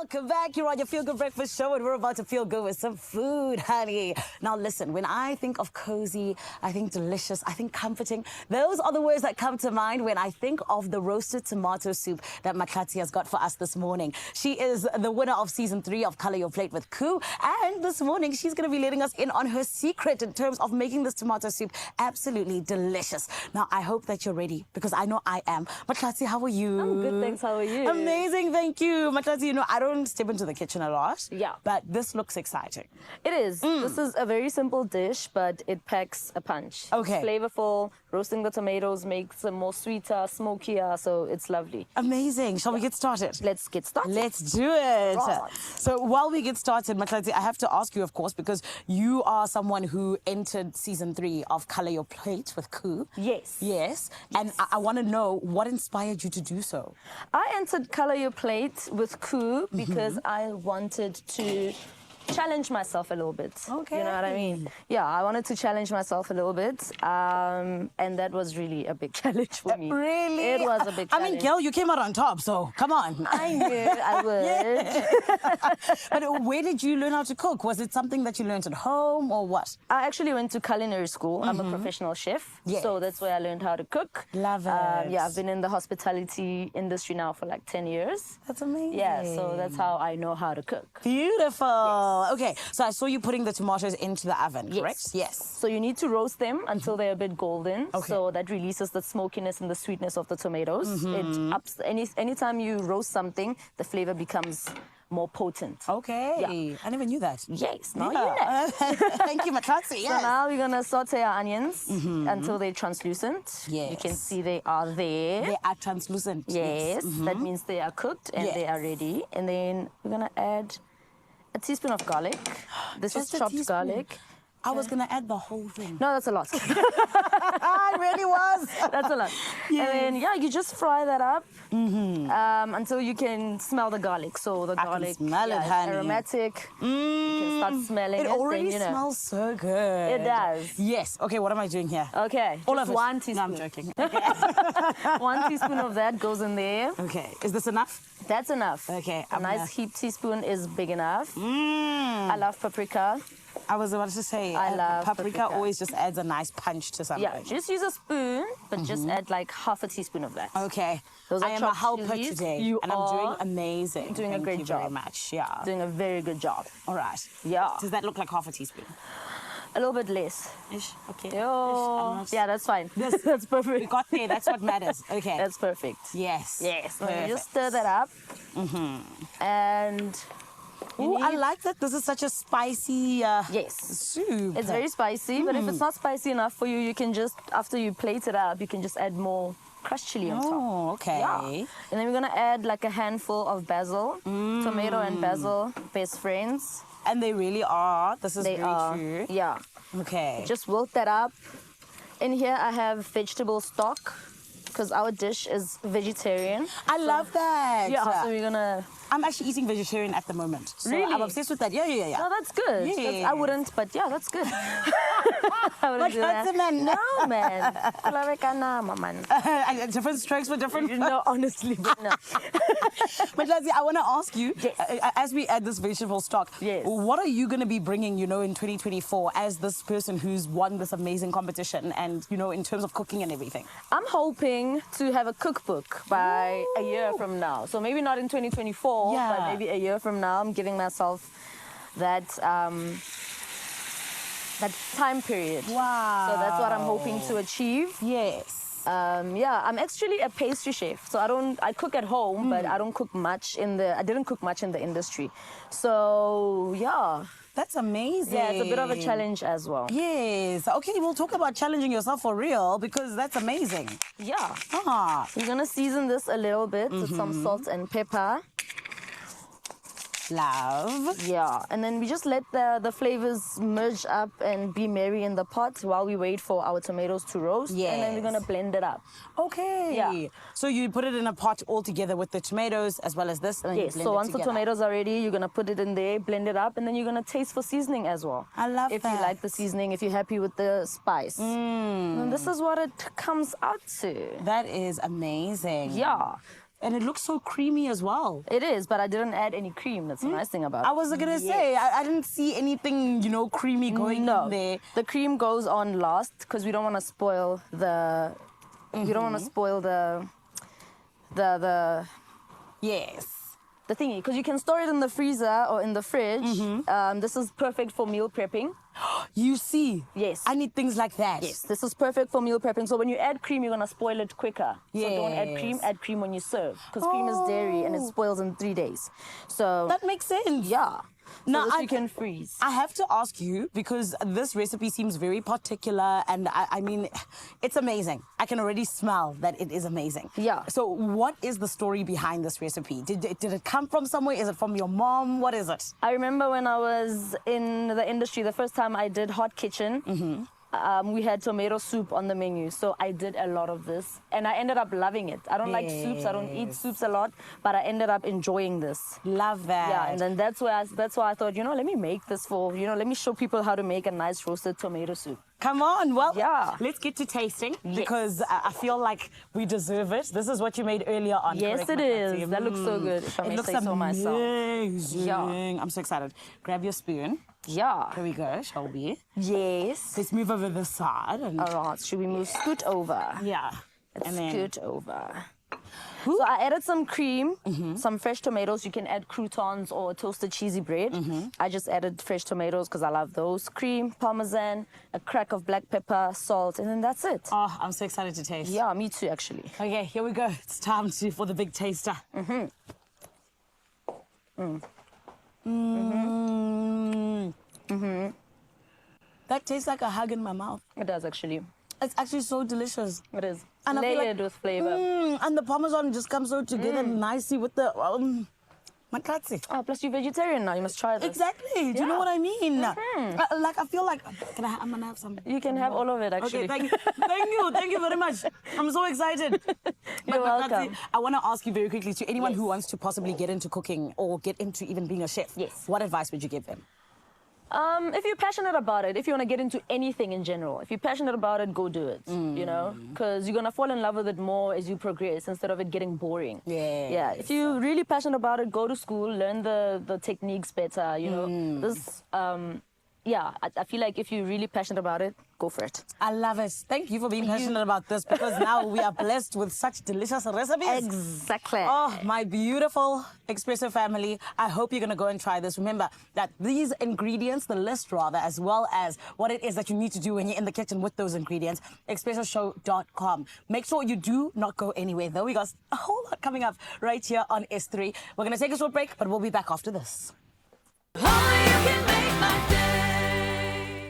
Welcome back. You're on your Feel Good Breakfast Show, and we're about to feel good with some food, honey. Now, listen, when I think of cozy, I think delicious, I think comforting. Those are the words that come to mind when I think of the roasted tomato soup that Matlhaste has got for us this morning. She is the winner of Season 3 of Color Your Plate with Koo, and this morning she's going to be letting us in on her secret in terms of making this tomato soup absolutely delicious. Now, I hope that you're ready, because I know I am. Matlhaste, how are you? I'm good, thanks. How are you? Amazing, thank you. Matlhaste, you know, I don't step into the kitchen a lot. Yeah. But this looks exciting. It is. This is a very simple dish, but it packs a punch. Okay. It's flavorful. Roasting the tomatoes makes them more sweeter, smokier, so it's lovely. Amazing. Shall we get started? Let's get started. Let's do it. Right. So while we get started, Matlhaste, I have to ask you, of course, because you are someone who entered Season 3 of Color Your Plate with Koo. Yes. Yes. And I want to know what inspired you to do so. I entered Color Your Plate with Koo because I wanted to challenge myself a little bit. Okay. You know what I mean? Yeah, I wanted to challenge myself a little bit. And that was really a big challenge for me. Really? It was a big challenge. I mean, girl, you came out on top, so come on. I knew I would. But where did you learn how to cook? Was it something that you learned at home or what? I actually went to culinary school. I'm a professional chef. Yes. So that's where I learned how to cook. Love it. Yeah, I've been in the hospitality industry now for like 10 years. That's amazing. Yeah, so that's how I know how to cook. Beautiful. Okay, so I saw you putting the tomatoes into the oven, correct? Yes. So you need to roast them until they're a bit golden. Okay. So that releases the smokiness and the sweetness of the tomatoes. It ups anytime you roast something, the flavor becomes more potent. Okay. Yeah. I never knew that. Yes, now Yeah. you know. Thank you, Matlhaste. So Yes. now we're gonna saute our onions until they're translucent. Yes. You can see they are there. They are translucent. Yes, that means they are cooked and they are ready. And then we're gonna add a teaspoon of garlic. This Just is a chopped teaspoon? garlic. I was going to add the whole thing. No, that's a lot. I really was. That's a lot. Yes. And then, yeah, you just fry that up until you can smell the garlic. So the I can garlic smell it, it's honey. aromatic. You can start smelling it. It already then, you know. smells so good. It does. Yes. Okay, what am I doing here? Okay, All just of it. 1 No, teaspoon. I'm joking. 1 teaspoon of that goes in there. Okay, is this enough? That's enough. Okay, A I'm nice gonna- heaped teaspoon is big enough. I love paprika. I was about to say, I love paprika. always just adds a nice punch to something. Yeah, just use a spoon, but just add like half a teaspoon of that. Okay. Those are I am a chopped helper chilies. today, You and I'm doing are amazing. doing a Thank great you very job. much. Yeah. Doing a very good job. All right. Yeah. Does that look like half a teaspoon? A little bit less. Ish. Okay. Yo. Ish. I'm not- Yeah, that's fine. This- That's We perfect. got there. That's what matters. Okay. That's perfect. Yes. Yes. So you Perfect. just stir that up. And Ooh, I need- like that. This is such a spicy yes. soup. It's very spicy, but if it's not spicy enough for you, you can just, after you plate it up, you can just add more crushed chili on top. Oh, okay. Yeah. And then we're gonna add like a handful of basil. Tomato and basil, best friends. And they really are. This is They very are. true. Yeah. Okay. Just wilt that up. In here I have vegetable stock because our dish is vegetarian. I love that. Yeah. So we're gonna. I'm actually eating vegetarian at the moment. So Really? I'm obsessed with that. Yeah. No, that's good. Yes. I wouldn't, but yeah, that's good. I wouldn't do What's that. the man? No, man. Kulawekana, man. Different strokes for different. No, honestly, but no. But Leslie, I want to ask you, Yes. as we add this vegetable stock, Yes. what are you going to be bringing, in 2024 as this person who's won this amazing competition and, in terms of cooking and everything? I'm hoping to have a cookbook by a year from now. So maybe not in 2024, Yeah. but maybe a year from now. I'm giving myself that that time period. Wow. So that's what I'm hoping to achieve. Yes. Yeah, I'm actually a pastry chef. So I cook at home, but I don't cook much I didn't cook much in the industry. So yeah. That's amazing. Yeah, it's a bit of a challenge as well. Yes. Okay, we'll talk about challenging yourself for real because that's amazing. Yeah. Ah. We're gonna season this a little bit with some salt and pepper. Love. Yeah, and then we just let the flavors merge up and be merry in the pot while we wait for our tomatoes to roast. And then we're Yes. gonna blend it up. Okay. Yeah. So you put it in a pot all together with the tomatoes as well as this, and then you Yes, blend so it once the together. tomatoes are ready, you're gonna put it in there, blend it up, and then you're gonna taste for seasoning as well. I love if that. you like the seasoning, if you're happy with the spice. And this is what it comes out to. That is amazing. Yeah. And it looks so creamy as well. It is, but I didn't add any cream. That's the nice thing about it. I was gonna say, I didn't see anything, creamy going in there. The cream goes on last because we don't want to spoil the. We don't want to spoil the Yes. the thingy, because you can store it in the freezer or in the fridge. This is perfect for meal prepping. You see? Yes. I need things like that. Yes, this is perfect for meal prepping. So when you add cream, you're gonna spoil it quicker. So don't add cream when you serve, because cream is dairy and it spoils in 3 days. So That makes sense. yeah. So Now, this you can freeze. I have to ask you, because this recipe seems very particular, and I mean, it's amazing. I can already smell that it is amazing. Yeah. So what is the story behind this recipe? Did it come from somewhere? Is it from your mom? What is it? I remember when I was in the industry, the first time I did hot kitchen, we had tomato soup on the menu. So I did a lot of this and I ended up loving it. I don't like soups. I don't eat soups a lot, but I ended up enjoying this. Love that. Yeah, and then that's why I thought, let me make this let me show people how to make a nice roasted tomato soup. Come on. Well, Yeah. let's get to tasting, because I feel like we deserve it. This is what you made earlier on. Yes, correct, it Matlhaste? is. That looks so good, if I It may looks say so myself. amazing. Yeah. I'm so excited. Grab your spoon. Yeah. Here we go, shall we? Yes. Let's move over this side. And All right. Should we move? Scoot over. yeah. Let's And then scoot over. So I added some cream, some fresh tomatoes. You can add croutons or toasted cheesy bread. I just added fresh tomatoes because I love those. Cream, parmesan, a crack of black pepper, salt, and then that's it. oh, I'm so excited to taste. Yeah, me too, actually. Okay, here we go. It's time for the big taster. That tastes like a hug in my mouth. It does, actually. It's actually so delicious. It is. And I feel like- Layered with flavor. And the parmesan just comes so together nicely with the Matlhaste. Oh, plus you're vegetarian now. You must try this. Exactly. Do you know Yeah. what I mean? Like, I feel like, I'm gonna have some. You can have all of it, actually. Okay, thank you very much. I'm so excited. You're welcome. I want to ask you very quickly, to anyone who wants to possibly get into cooking or get into even being a chef. Yes. What advice would you give them? If you're passionate about it, if you want to get into anything in general, if you're passionate about it, go do it, because you're going to fall in love with it more as you progress instead of it getting boring. Yes. Yeah. If you're really passionate about it, go to school, learn the techniques better, I feel like if you're really passionate about it, go for it. I love it. Thank you for being passionate about this, because now we are blessed with such delicious recipes. Exactly. Oh, my beautiful Expresso family. I hope you're going to go and try this. Remember that these ingredients, the list rather, as well as what it is that you need to do when you're in the kitchen with those ingredients, expressoshow.com. Make sure you do not go anywhere, though. We got a whole lot coming up right here on S3. We're going to take a short break, but we'll be back after this.